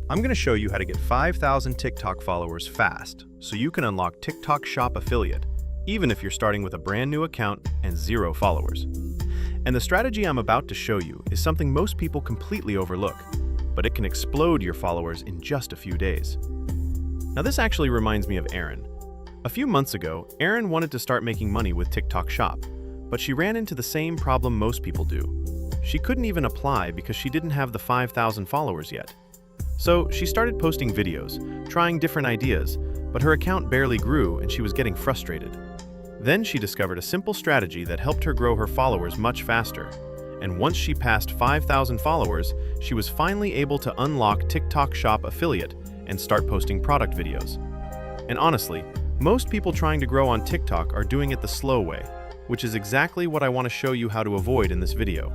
I'm going to show you how to get 5,000 TikTok followers fast so you can unlock TikTok Shop Affiliate, even if you're starting with a brand new account and 0 followers. And the strategy I'm about to show you is something most people completely overlook, but it can explode your followers in just a few days. Now this actually reminds me of Erin. A few months ago, Erin wanted to start making money with TikTok Shop, but she ran into the same problem most people do. She couldn't even apply because she didn't have the 5,000 followers yet. So she started posting videos, trying different ideas, but her account barely grew and she was getting frustrated. Then she discovered a simple strategy that helped her grow her followers much faster. And once she passed 5,000 followers, she was finally able to unlock TikTok Shop Affiliate and start posting product videos. And honestly, most people trying to grow on TikTok are doing it the slow way, which is exactly what I want to show you how to avoid in this video.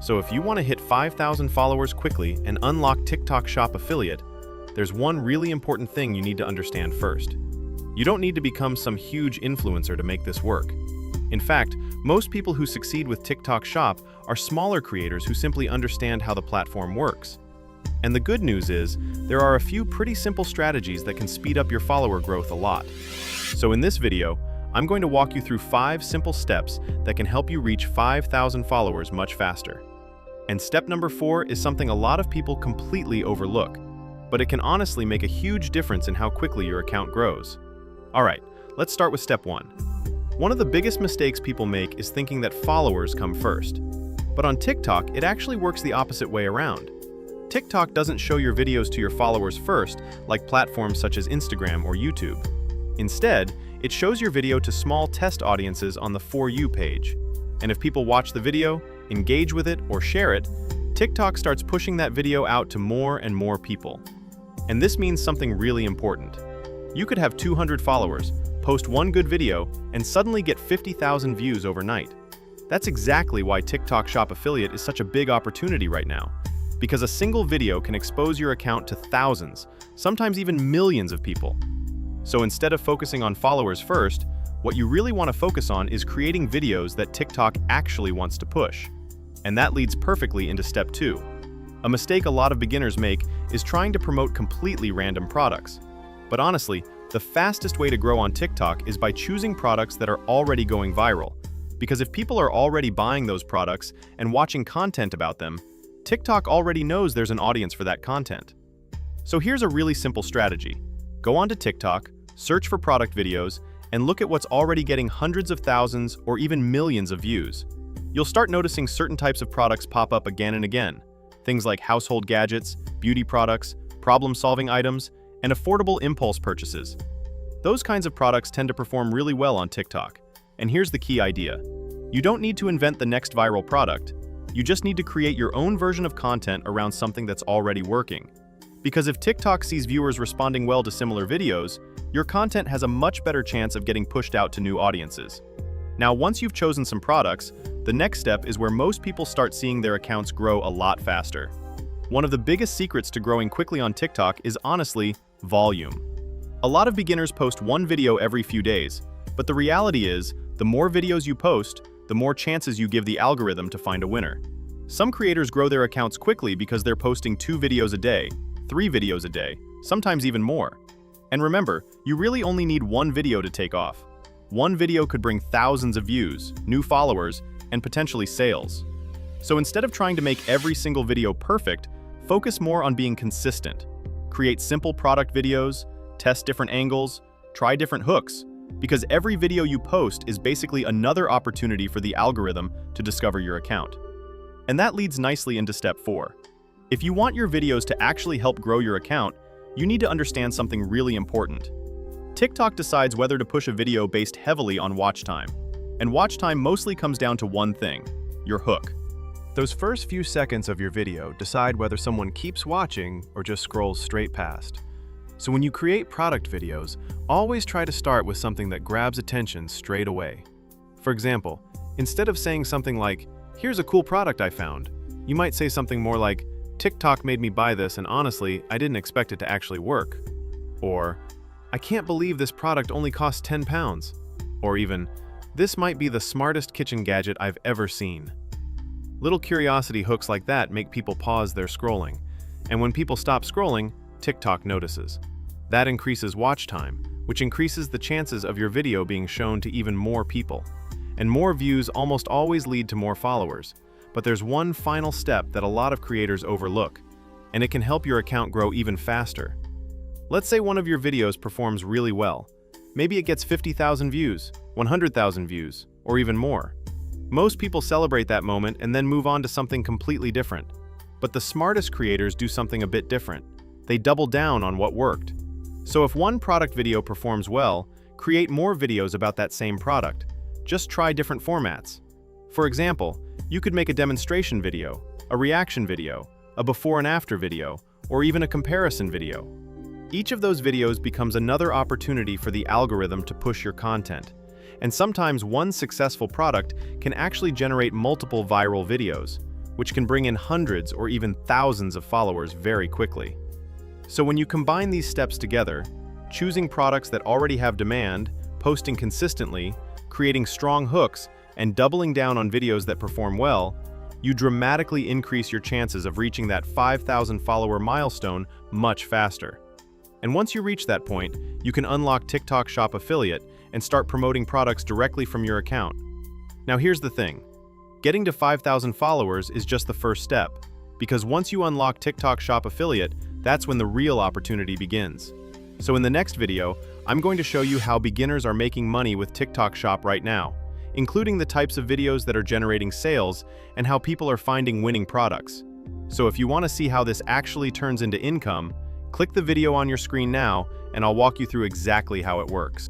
So if you want to hit 5,000 followers quickly and unlock TikTok Shop Affiliate, there's one really important thing you need to understand first. You don't need to become some huge influencer to make this work. In fact, most people who succeed with TikTok Shop are smaller creators who simply understand how the platform works. And the good news is, there are a few pretty simple strategies that can speed up your follower growth a lot. So in this video, I'm going to walk you through 5 simple steps that can help you reach 5,000 followers much faster. And step number 4 is something a lot of people completely overlook, but it can honestly make a huge difference in how quickly your account grows. Alright, let's start with step 1. One of the biggest mistakes people make is thinking that followers come first. But on TikTok, it actually works the opposite way around. TikTok doesn't show your videos to your followers first, like platforms such as Instagram or YouTube. Instead, it shows your video to small test audiences on the For You page. And if people watch the video, engage with it, or share it, TikTok starts pushing that video out to more and more people. And this means something really important. You could have 200 followers, post one good video, and suddenly get 50,000 views overnight. That's exactly why TikTok Shop Affiliate is such a big opportunity right now, because a single video can expose your account to thousands, sometimes even millions of people. So instead of focusing on followers first, what you really want to focus on is creating videos that TikTok actually wants to push. And that leads perfectly into step 2. A mistake a lot of beginners make is trying to promote completely random products. But honestly, the fastest way to grow on TikTok is by choosing products that are already going viral. Because if people are already buying those products and watching content about them, TikTok already knows there's an audience for that content. So here's a really simple strategy. Go onto TikTok, search for product videos, and look at what's already getting hundreds of thousands or even millions of views. You'll start noticing certain types of products pop up again and again. Things like household gadgets, beauty products, problem-solving items, and affordable impulse purchases. Those kinds of products tend to perform really well on TikTok. And here's the key idea. You don't need to invent the next viral product. You just need to create your own version of content around something that's already working. Because if TikTok sees viewers responding well to similar videos, your content has a much better chance of getting pushed out to new audiences. Now, once you've chosen some products, the next step is where most people start seeing their accounts grow a lot faster. One of the biggest secrets to growing quickly on TikTok is honestly, volume. A lot of beginners post one video every few days, but the reality is, the more videos you post, the more chances you give the algorithm to find a winner. Some creators grow their accounts quickly because they're posting 2 videos a day, 3 videos a day, sometimes even more. And remember, you really only need one video to take off. One video could bring thousands of views, new followers, and potentially sales. So instead of trying to make every single video perfect, focus more on being consistent. Create simple product videos, test different angles, try different hooks, because every video you post is basically another opportunity for the algorithm to discover your account. And that leads nicely into step 4. If you want your videos to actually help grow your account, you need to understand something really important. TikTok decides whether to push a video based heavily on watch time. And watch time mostly comes down to one thing, your hook. Those first few seconds of your video decide whether someone keeps watching or just scrolls straight past. So when you create product videos, always try to start with something that grabs attention straight away. For example, instead of saying something like, "Here's a cool product I found," you might say something more like, "TikTok made me buy this and honestly, I didn't expect it to actually work." Or, "I can't believe this product only costs 10 pounds." Or even, "This might be the smartest kitchen gadget I've ever seen." Little curiosity hooks like that make people pause their scrolling. And when people stop scrolling, TikTok notices. That increases watch time, which increases the chances of your video being shown to even more people. And more views almost always lead to more followers. But there's one final step that a lot of creators overlook, and it can help your account grow even faster. Let's say one of your videos performs really well. Maybe it gets 50,000 views, 100,000 views, or even more. Most people celebrate that moment and then move on to something completely different. But the smartest creators do something a bit different. They double down on what worked. So if one product video performs well, create more videos about that same product. Just try different formats. For example, you could make a demonstration video, a reaction video, a before and after video, or even a comparison video. Each of those videos becomes another opportunity for the algorithm to push your content. And sometimes one successful product can actually generate multiple viral videos, which can bring in hundreds or even thousands of followers very quickly. So when you combine these steps together, choosing products that already have demand, posting consistently, creating strong hooks, and doubling down on videos that perform well, you dramatically increase your chances of reaching that 5,000 follower milestone much faster. And once you reach that point, you can unlock TikTok Shop Affiliate and start promoting products directly from your account. Now here's the thing. Getting to 5,000 followers is just the first step, because once you unlock TikTok Shop Affiliate, that's when the real opportunity begins. So in the next video, I'm going to show you how beginners are making money with TikTok Shop right now, including the types of videos that are generating sales and how people are finding winning products. So if you want to see how this actually turns into income, click the video on your screen now and I'll walk you through exactly how it works.